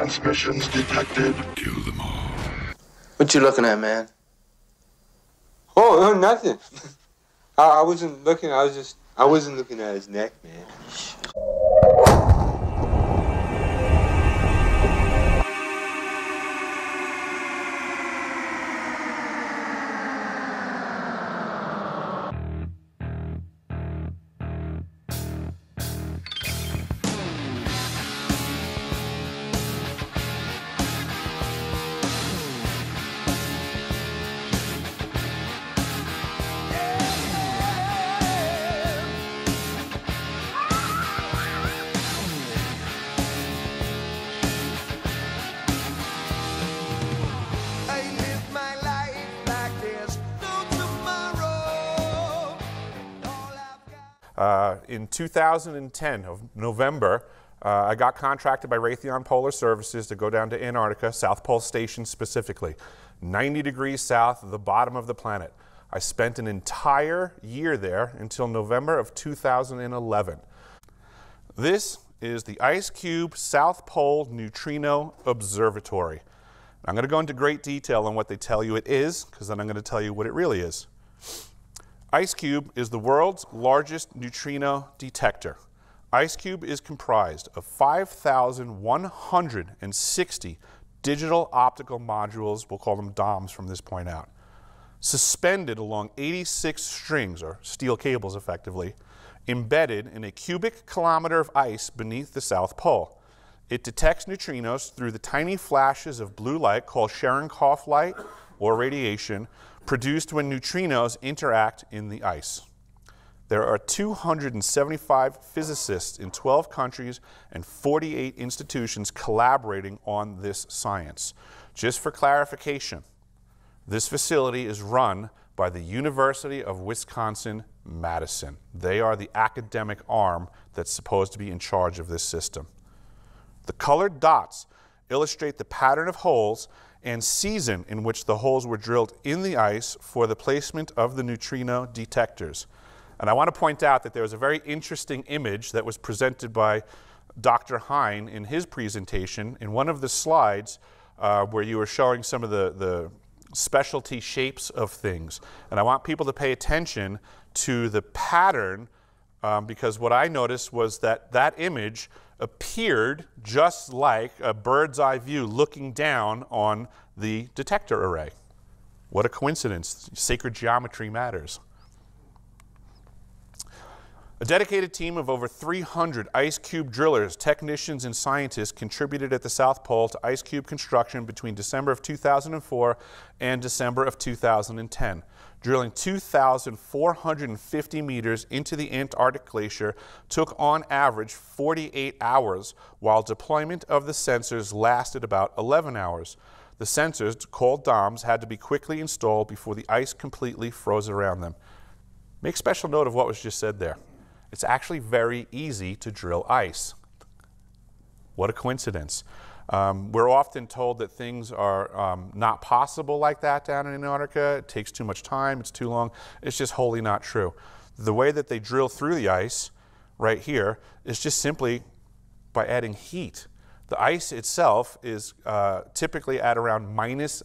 transmissions detected. Kill them all. What you looking at, man? Oh, nothing. I wasn't looking. I wasn't looking at his neck, man. In 2010, of November, I got contracted by Raytheon Polar Services to go down to Antarctica, South Pole Station specifically, 90 degrees south of the bottom of the planet. I spent an entire year there until November of 2011. This is the Ice Cube South Pole Neutrino Observatory. I'm going to go into great detail on what they tell you it is, because then I'm going to tell you what it really is. Ice Cube is the world's largest neutrino detector. Ice Cube is comprised of 5,160 digital optical modules, we'll call them DOMs from this point out, suspended along 86 strings, or steel cables effectively, embedded in a cubic kilometer of ice beneath the South Pole. It detects neutrinos through the tiny flashes of blue light called Cherenkov light or radiation, produced when neutrinos interact in the ice. There are 275 physicists in 12 countries and 48 institutions collaborating on this science. Just for clarification, this facility is run by the University of Wisconsin-Madison. They are the academic arm that's supposed to be in charge of this system. The colored dots illustrate the pattern of holes and season in which the holes were drilled in the ice for the placement of the neutrino detectors. And I want to point out that there was a very interesting image that was presented by Dr. Hine in his presentation in one of the slides where you were showing some of the specialty shapes of things. And I want people to pay attention to the pattern because what I noticed was that that image appeared just like a bird's eye view looking down on the detector array. What a coincidence. Sacred geometry matters. A dedicated team of over 300 Ice Cube drillers, technicians, and scientists contributed at the South Pole to Ice Cube construction between December of 2004 and December of 2010. Drilling 2,450 meters into the Antarctic glacier took on average 48 hours, while deployment of the sensors lasted about 11 hours. The sensors, called DOMs, had to be quickly installed before the ice completely froze around them. Make special note of what was just said there. It's actually very easy to drill ice. What a coincidence. We're often told that things are not possible like that down in Antarctica. It takes too much time, it's too long. It's just wholly not true. The way that they drill through the ice right here is just simply by adding heat. The ice itself is typically at around minus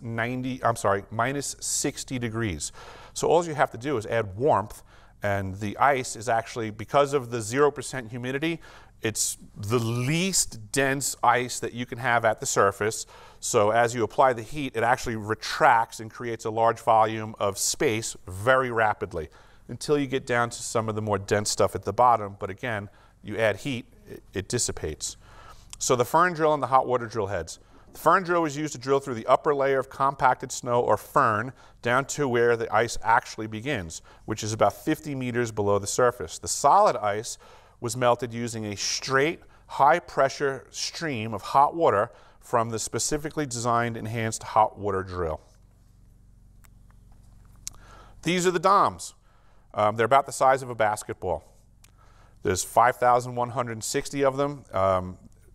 60 degrees. So all you have to do is add warmth, and the ice is actually, because of the 0% humidity, it's the least dense ice that you can have at the surface. So as you apply the heat, it actually retracts and creates a large volume of space very rapidly until you get down to some of the more dense stuff at the bottom. But again, you add heat, it dissipates. So the fern drill and the hot water drill heads. The fern drill was used to drill through the upper layer of compacted snow or fern down to where the ice actually begins, which is about 50 meters below the surface. The solid ice was melted using a straight, high-pressure stream of hot water from the specifically designed enhanced hot water drill. These are the DOMs. They're about the size of a basketball. There's 5,160 of them.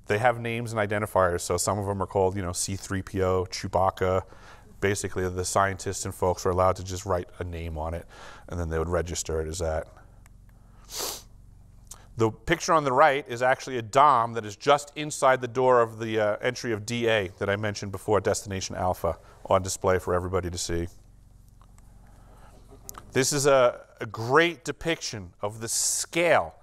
They have names and identifiers, so some of them are called, C-3PO, Chewbacca. Basically, the scientists and folks are allowed to just write a name on it, and then they would register it as that. The picture on the right is actually a dom that is just inside the door of the entry of DA that I mentioned before, Destination Alpha, on display for everybody to see. This is a great depiction of the scale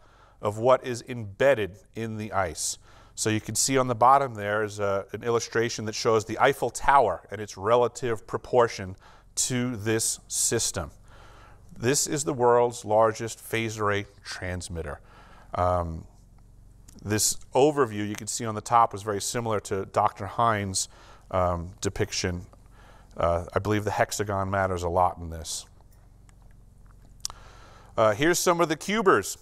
of what is embedded in the ice. So you can see on the bottom there is an illustration that shows the Eiffel Tower and its relative proportion to this system. This is the world's largest phased array transmitter. This overview you can see on the top was very similar to Dr. Hines' depiction. I believe the hexagon matters a lot in this. Here's some of the cubers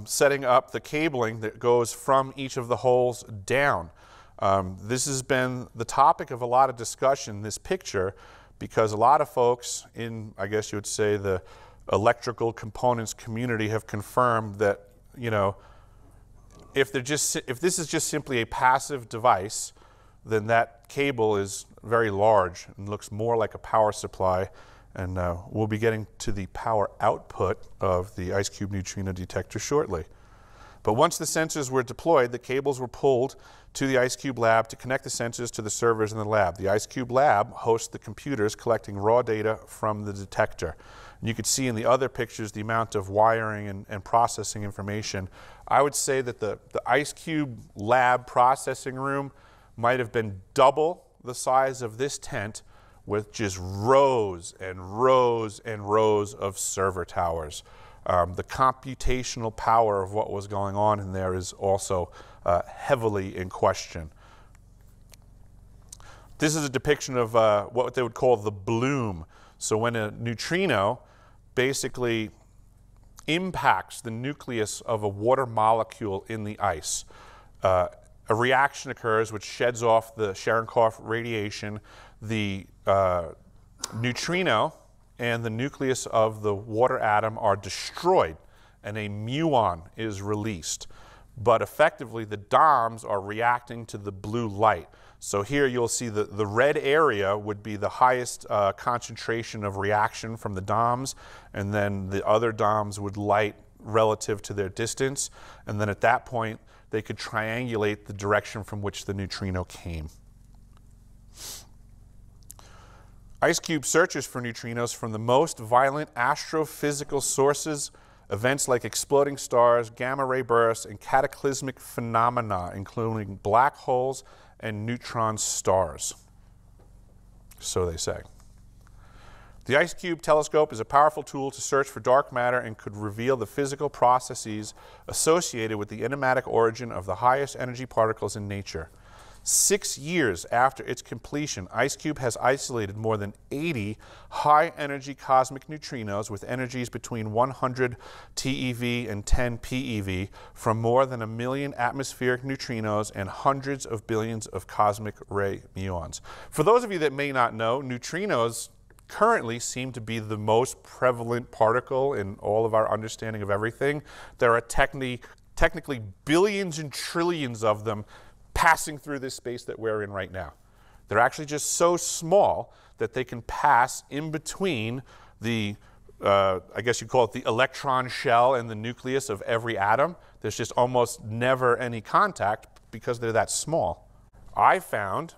setting up the cabling that goes from each of the holes down. This has been the topic of a lot of discussion, this picture, because a lot of folks in, I guess you would say, the electrical components community have confirmed that, you know, if this is just simply a passive device, then that cable is very large and looks more like a power supply. And we'll be getting to the power output of the Ice Cube Neutrino Detector shortly. But once the sensors were deployed, the cables were pulled to the Ice Cube lab to connect the sensors to the servers in the lab. The Ice Cube lab hosts the computers collecting raw data from the detector. And you could see in the other pictures the amount of wiring and processing information. I would say that the Ice Cube lab processing room might have been double the size of this tent, with just rows and rows and rows of server towers. The computational power of what was going on in there is also heavily in question. This is a depiction of what they would call the bloom. So when a neutrino basically impacts the nucleus of a water molecule in the ice, a reaction occurs which sheds off the Cherenkov radiation. The neutrino and the nucleus of the water atom are destroyed and a muon is released. But effectively the DOMs are reacting to the blue light. So here you'll see the red area would be the highest concentration of reaction from the DOMs, and then the other DOMs would light relative to their distance, and then at that point they could triangulate the direction from which the neutrino came. Ice Cube searches for neutrinos from the most violent astrophysical sources, events like exploding stars, gamma ray bursts, and cataclysmic phenomena, including black holes and neutron stars. So they say. The Ice Cube telescope is a powerful tool to search for dark matter and could reveal the physical processes associated with the enigmatic origin of the highest energy particles in nature. 6 years after its completion, Ice Cube has isolated more than 80 high-energy cosmic neutrinos with energies between 100 TeV and 10 PeV from more than 1 million atmospheric neutrinos and hundreds of billions of cosmic ray muons. For those of you that may not know, neutrinos currently seem to be the most prevalent particle in all of our understanding of everything. There are technically billions and trillions of them passing through this space that we're in right now. They're actually just so small that they can pass in between the, I guess you call it the electron shell and the nucleus of every atom. There's just almost never any contact because they're that small. I found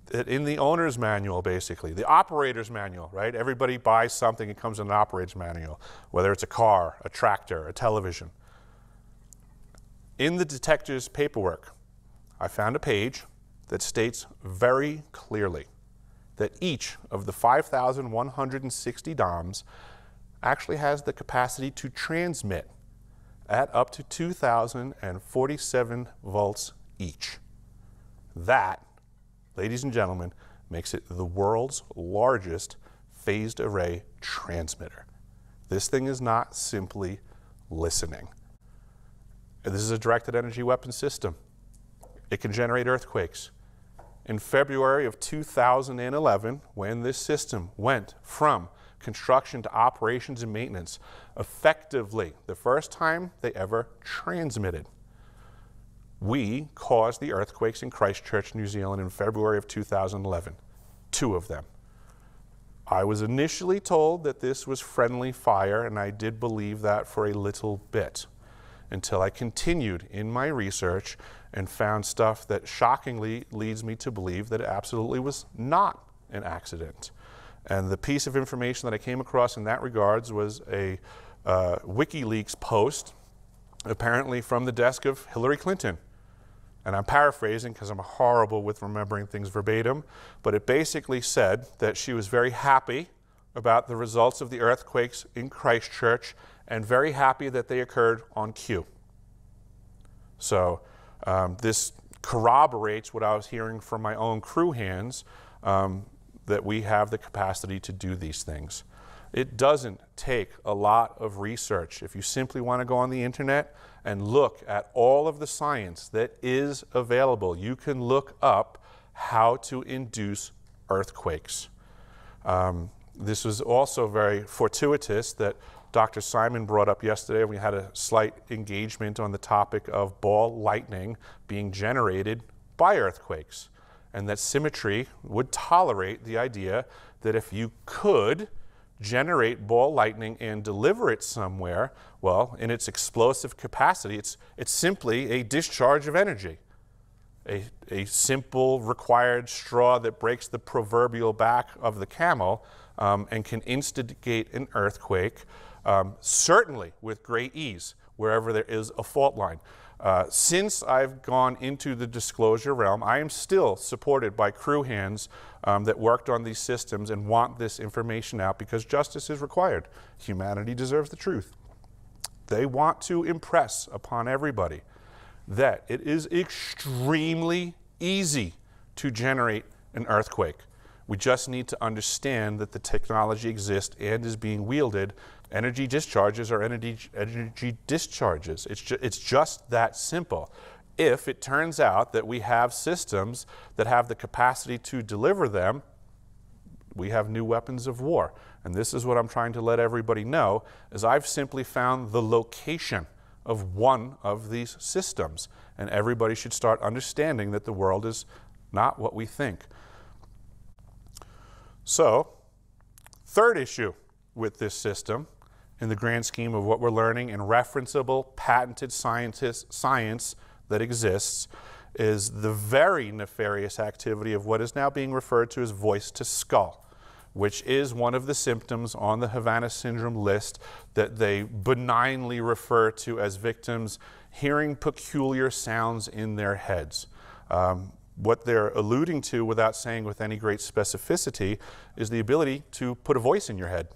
that in the owner's manual, basically, the operator's manual, right? Everybody buys something, it comes in an operator's manual, whether it's a car, a tractor, a television. In the detector's paperwork, I found a page that states very clearly that each of the 5,160 DOMs actually has the capacity to transmit at up to 2,047 volts each. That, ladies and gentlemen, makes it the world's largest phased array transmitter. This thing is not simply listening. This is a directed energy weapon system. It can generate earthquakes. In February of 2011, when this system went from construction to operations and maintenance, effectively the first time they ever transmitted, we caused the earthquakes in Christchurch, New Zealand in February of 2011, 2 of them. I was initially told that this was friendly fire, and I did believe that for a little bit. until I continued in my research and found stuff that shockingly leads me to believe that it absolutely was not an accident. And the piece of information that I came across in that regards was a WikiLeaks post, apparently from the desk of Hillary Clinton. And I'm paraphrasing because I'm horrible with remembering things verbatim, but it basically said that she was very happy about the results of the earthquakes in Christchurch and very happy that they occurred on cue. So this corroborates what I was hearing from my own crew hands, that we have the capacity to do these things. It doesn't take a lot of research. If you simply want to go on the internet and look at all of the science that is available, you can look up how to induce earthquakes. This was also very fortuitous that Dr. Simon brought up yesterday. We had a slight engagement on the topic of ball lightning being generated by earthquakes, and that symmetry would tolerate the idea that if you could generate ball lightning and deliver it somewhere, well, in its explosive capacity, it's simply a discharge of energy. A simple required straw that breaks the proverbial back of the camel and can instigate an earthquake, certainly with great ease, wherever there is a fault line. Since I've gone into the disclosure realm, I am still supported by crew hands that worked on these systems and want this information out because justice is required. Humanity deserves the truth. They want to impress upon everybody that it is extremely easy to generate an earthquake. We just need to understand that the technology exists and is being wielded. Energy discharges are energy discharges. It's just that simple. If it turns out that we have systems that have the capacity to deliver them, we have new weapons of war. And this is what I'm trying to let everybody know, is I've simply found the location of one of these systems. And everybody should start understanding that the world is not what we think. So, third issue with this system, in the grand scheme of what we're learning in referenceable, patented science that exists, is the very nefarious activity of what is now being referred to as voice-to-skull, which is one of the symptoms on the Havana Syndrome list that they benignly refer to as victims hearing peculiar sounds in their heads. What they're alluding to, without saying with any great specificity, is the ability to put a voice in your head.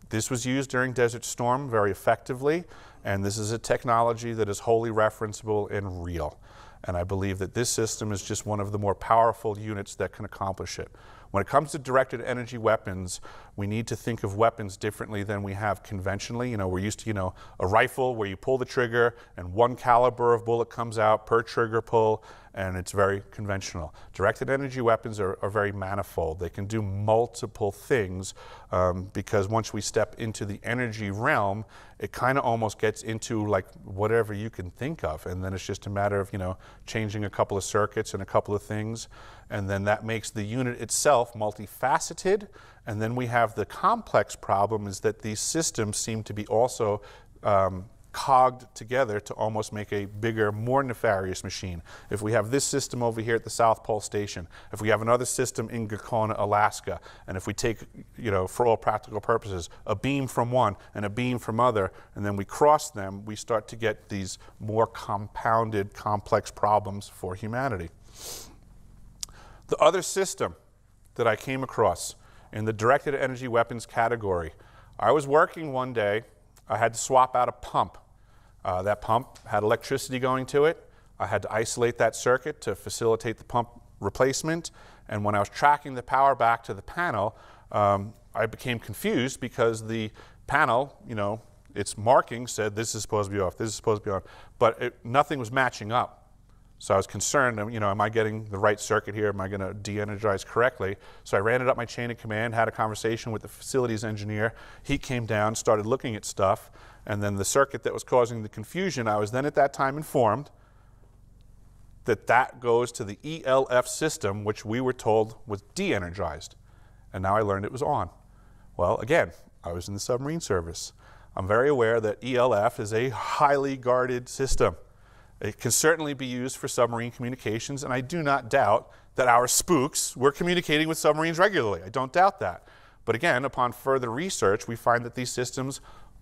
This was used during Desert Storm very effectively, and this is a technology that is wholly referenceable and real. And I believe that this system is just one of the more powerful units that can accomplish it. When it comes to directed energy weapons, we need to think of weapons differently than we have conventionally. We're used to, a rifle where you pull the trigger and one caliber of bullet comes out per trigger pull, and it's very conventional. Directed energy weapons are very manifold. They can do multiple things because once we step into the energy realm, it kind of almost gets into like whatever you can think of, and then it's just a matter of changing a couple of circuits and a couple of things, and then that makes the unit itself multifaceted. And then we have the complex problem is that these systems seem to be also cogged together to almost make a bigger, more nefarious machine. If we have this system over here at the South Pole Station, if we have another system in Gacona, Alaska, and if we take, for all practical purposes, a beam from one and a beam from other, and then we cross them, we start to get these more compounded, complex problems for humanity. The other system that I came across in the directed energy weapons category, I was working one day. I had to swap out a pump. That pump had electricity going to it. I had to isolate that circuit to facilitate the pump replacement. And when I was tracking the power back to the panel, I became confused because the panel, its marking said this is supposed to be off, this is supposed to be on, but nothing was matching up. So I was concerned, am I getting the right circuit here? Am I going to de-energize correctly? So I ran it up my chain of command, had a conversation with the facilities engineer. He came down, started looking at stuff, and then the circuit that was causing the confusion, I was then at that time informed that that goes to the ELF system, which we were told was de-energized. And now I learned it was on. Well, again, I was in the submarine service. I'm very aware that ELF is a highly guarded system. It can certainly be used for submarine communications, and I do not doubt that our spooks were communicating with submarines regularly. I don't doubt that. But again, upon further research, we find that these systems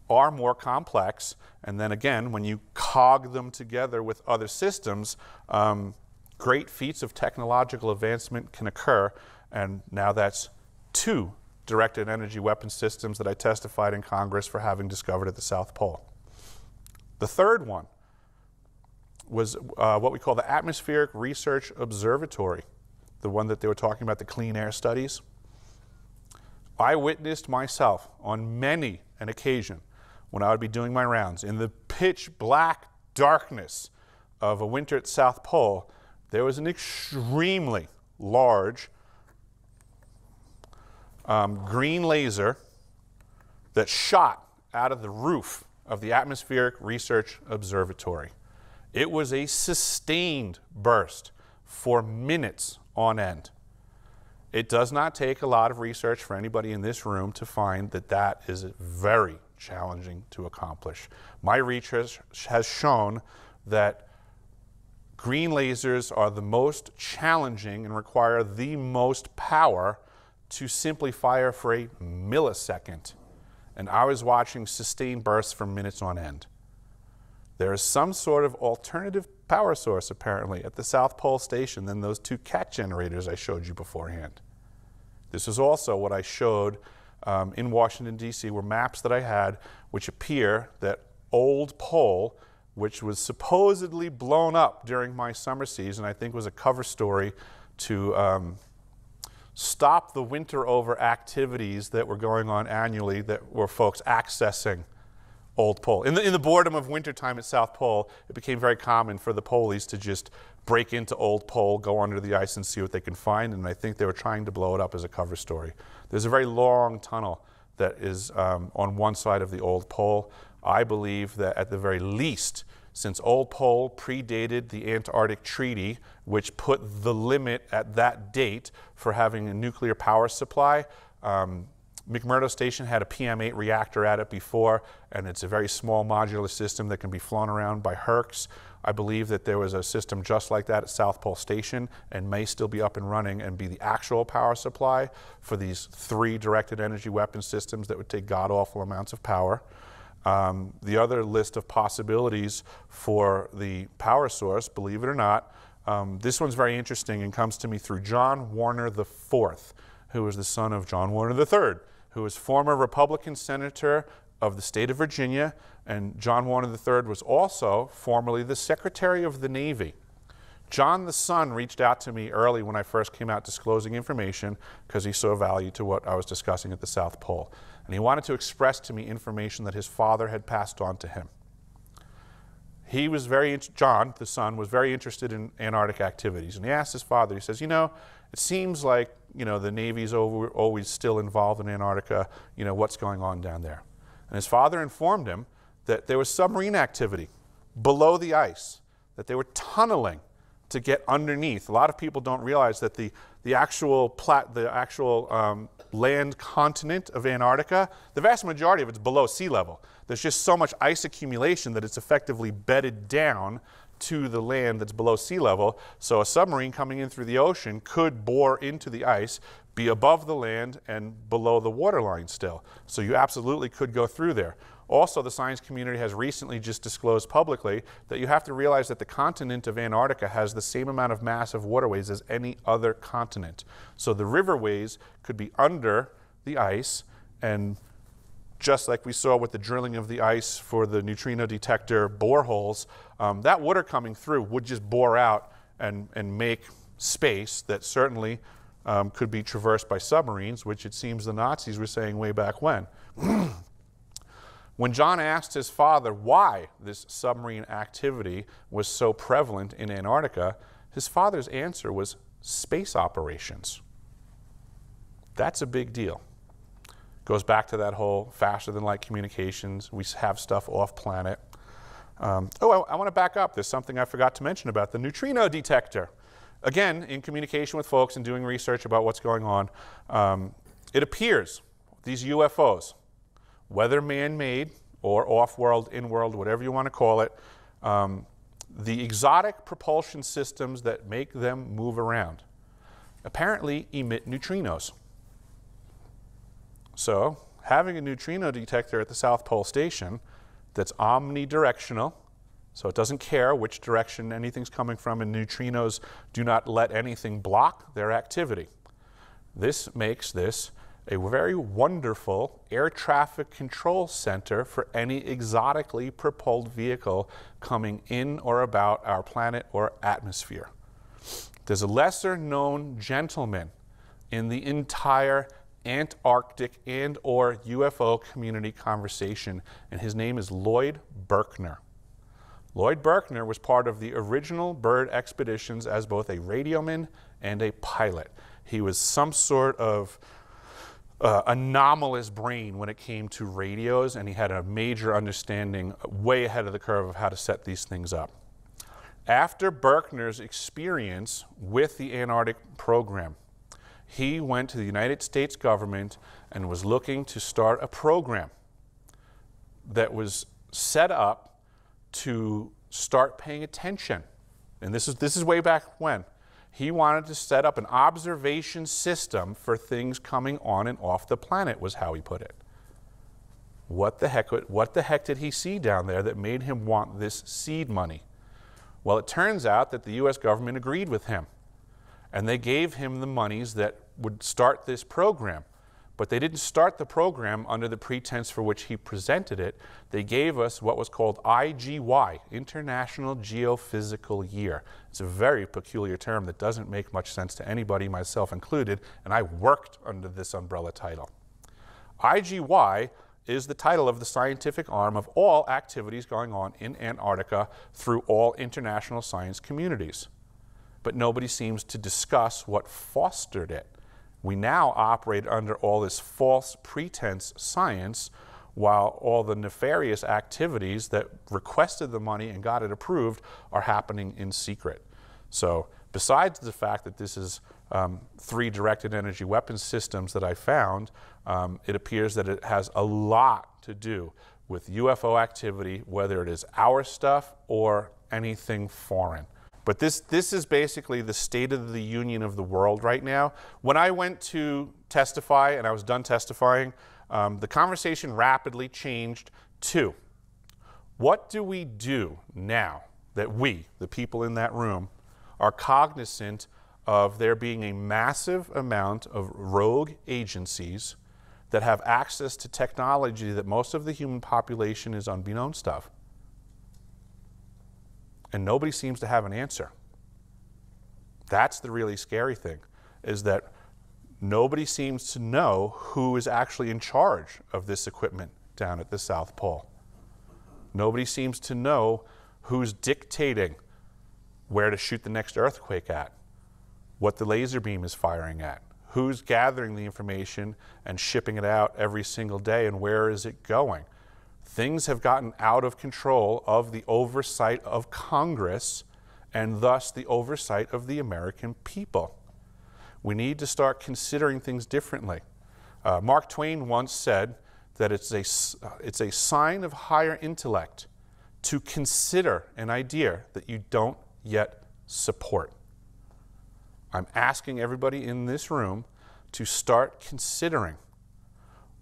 are more complex, and then again, when you cog them together with other systems, great feats of technological advancement can occur, and now that's 2 directed energy weapon systems that I testified in Congress for having discovered at the South Pole. The third one was what we call the Atmospheric Research Observatory, the one that they were talking about, the clean air studies. I witnessed myself on many an occasion when I would be doing my rounds in the pitch black darkness of a winter at South Pole. There was an extremely large green laser that shot out of the roof of the Atmospheric Research Observatory. It was a sustained burst for minutes on end. It does not take a lot of research for anybody in this room to find that that is very challenging to accomplish. My research has shown that green lasers are the most challenging and require the most power to simply fire for a millisecond. And I was watching sustained bursts for minutes on end. There is some sort of alternative power source, apparently, at the South Pole Station than those 2 cat generators I showed you beforehand. This is also what I showed in Washington, D.C., were maps that I had which appear that Old Pole, which was supposedly blown up during my summer season, I think was a cover story to stop the winter over activities that were going on annually that were folks accessing Old Pole. In the boredom of wintertime at South Pole, it became very common for the polies to just break into Old Pole, go under the ice and see what they can find, and I think they were trying to blow it up as a cover story. There's a very long tunnel that is on one side of the Old Pole. I believe that at the very least, since Old Pole predated the Antarctic Treaty, which put the limit at that date for having a nuclear power supply, McMurdo Station had a PM8 reactor at it before, and it's a very small modular system that can be flown around by Hercs. I believe that there was a system just like that at South Pole Station and may still be up and running and be the actual power supply for these 3 directed energy weapon systems that would take god-awful amounts of power. The other list of possibilities for the power source, believe it or not, this one's very interesting and comes to me through John Warner IV, who was the son of John Warner III, who was former Republican senator of the state of Virginia, and John Warner III was also formerly the Secretary of the Navy. John the son reached out to me early when I first came out disclosing information because he saw value to what I was discussing at the South Pole. And he wanted to express to me information that his father had passed on to him. He was John, the son, was very interested in Antarctic activities. And he asked his father, he says, you know, it seems like, you know, the Navy's always still involved in Antarctica. You know, what's going on down there? And his father informed him that there was submarine activity below the ice, that they were tunneling to get underneath. A lot of people don't realize that the actual land continent of Antarctica, the vast majority of it's below sea level. There's just so much ice accumulation that it's effectively bedded down to the land that's below sea level. So a submarine coming in through the ocean could bore into the ice, be above the land and below the waterline still. So you absolutely could go through there. Also, the science community has recently just disclosed publicly that you have to realize that the continent of Antarctica has the same amount of massive waterways as any other continent. So the riverways could be under the ice, and just like we saw with the drilling of the ice for the neutrino detector boreholes, that water coming through would just bore out and make space that certainly could be traversed by submarines, which it seems the Nazis were saying way back when. When John asked his father why this submarine activity was so prevalent in Antarctica, his father's answer was space operations. That's a big deal. Goes back to that whole faster than light communications. We have stuff off planet. I want to back up. There's something I forgot to mention about the neutrino detector. Again, in communication with folks and doing research about what's going on, it appears these UFOs, whether man-made or off-world, in-world, whatever you want to call it, the exotic propulsion systems that make them move around apparently emit neutrinos. So, having a neutrino detector at the South Pole Station that's omnidirectional, so it doesn't care which direction anything's coming from, and neutrinos do not let anything block their activity. This makes this a very wonderful air traffic control center for any exotically propelled vehicle coming in or about our planet or atmosphere. There's a lesser known gentleman in the entire Antarctic and or UFO community conversation, and his name is Lloyd Berkner. Lloyd Berkner was part of the original Bird expeditions as both a radioman and a pilot. He was some sort of anomalous brain when it came to radios, and he had a major understanding way ahead of the curve of how to set these things up. After Berkner's experience with the Antarctic program, he went to the United States government and was looking to start a program that was set up to start paying attention. And this is way back when. He wanted to set up an observation system for things coming on and off the planet, was how he put it. What the heck did he see down there that made him want this seed money? Well, it turns out that the US government agreed with him, and they gave him the monies that would start this program. But they didn't start the program under the pretense for which he presented it. They gave us what was called IGY, International Geophysical Year. It's a very peculiar term that doesn't make much sense to anybody, myself included, and I worked under this umbrella title. IGY is the title of the scientific arm of all activities going on in Antarctica through all international science communities. But nobody seems to discuss what fostered it. We now operate under all this false pretense science, while all the nefarious activities that requested the money and got it approved are happening in secret. So besides the fact that this is 3 directed energy weapons systems that I found, it appears that it has a lot to do with UFO activity, whether it is our stuff or anything foreign. But this is basically the state of the union of the world right now. When I went to testify and I was done testifying, the conversation rapidly changed to, what do we do now that we, the people in that room, are cognizant of there being a massive amount of rogue agencies that have access to technology that most of the human population is unbeknownst of? And nobody seems to have an answer. That's the really scary thing, is that nobody seems to know who is actually in charge of this equipment down at the South Pole. Nobody seems to know who's dictating where to shoot the next earthquake at, what the laser beam is firing at, who's gathering the information and shipping it out every single day, and where is it going. Things have gotten out of control of the oversight of Congress and thus the oversight of the American people. We need to start considering things differently. Mark Twain once said that it's a sign of higher intellect to consider an idea that you don't yet support. I'm asking everybody in this room to start considering,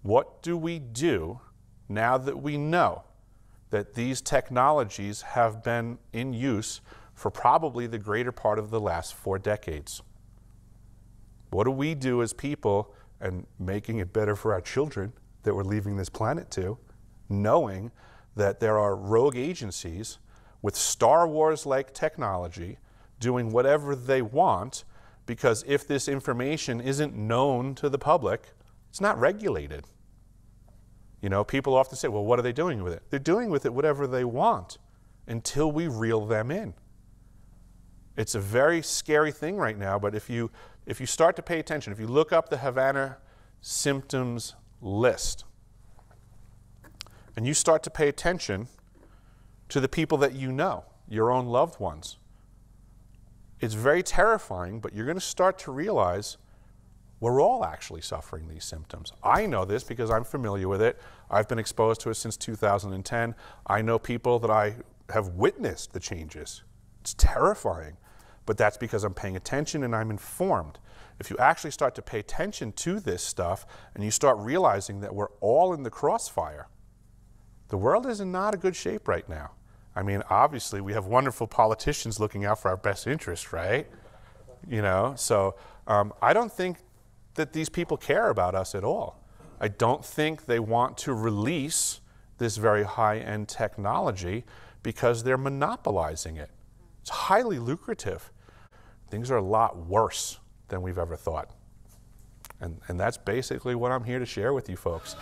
what do we do now that we know that these technologies have been in use for probably the greater part of the last 4 decades? What do we do as people, and making it better for our children that we're leaving this planet to, knowing that there are rogue agencies with Star Wars-like technology doing whatever they want, because if this information isn't known to the public, it's not regulated. You know, people often say, well, what are they doing with it? They're doing with it whatever they want until we reel them in. It's a very scary thing right now, but if you start to pay attention, if you look up the Havana symptoms list, and you start to pay attention to the people that you know, your own loved ones, it's very terrifying, but you're going to start to realize We're all actually suffering these symptoms. I know this because I'm familiar with it. I've been exposed to it since 2010. I know people that I have witnessed the changes. It's terrifying, but that's because I'm paying attention and I'm informed. If you actually start to pay attention to this stuff and you start realizing that we're all in the crossfire, the world is in not a good shape right now. I mean, obviously, we have wonderful politicians looking out for our best interests, right? You know, so I don't think that these people care about us at all. I don't think they want to release this very high-end technology because they're monopolizing it. It's highly lucrative. Things are a lot worse than we've ever thought. And that's basically what I'm here to share with you folks.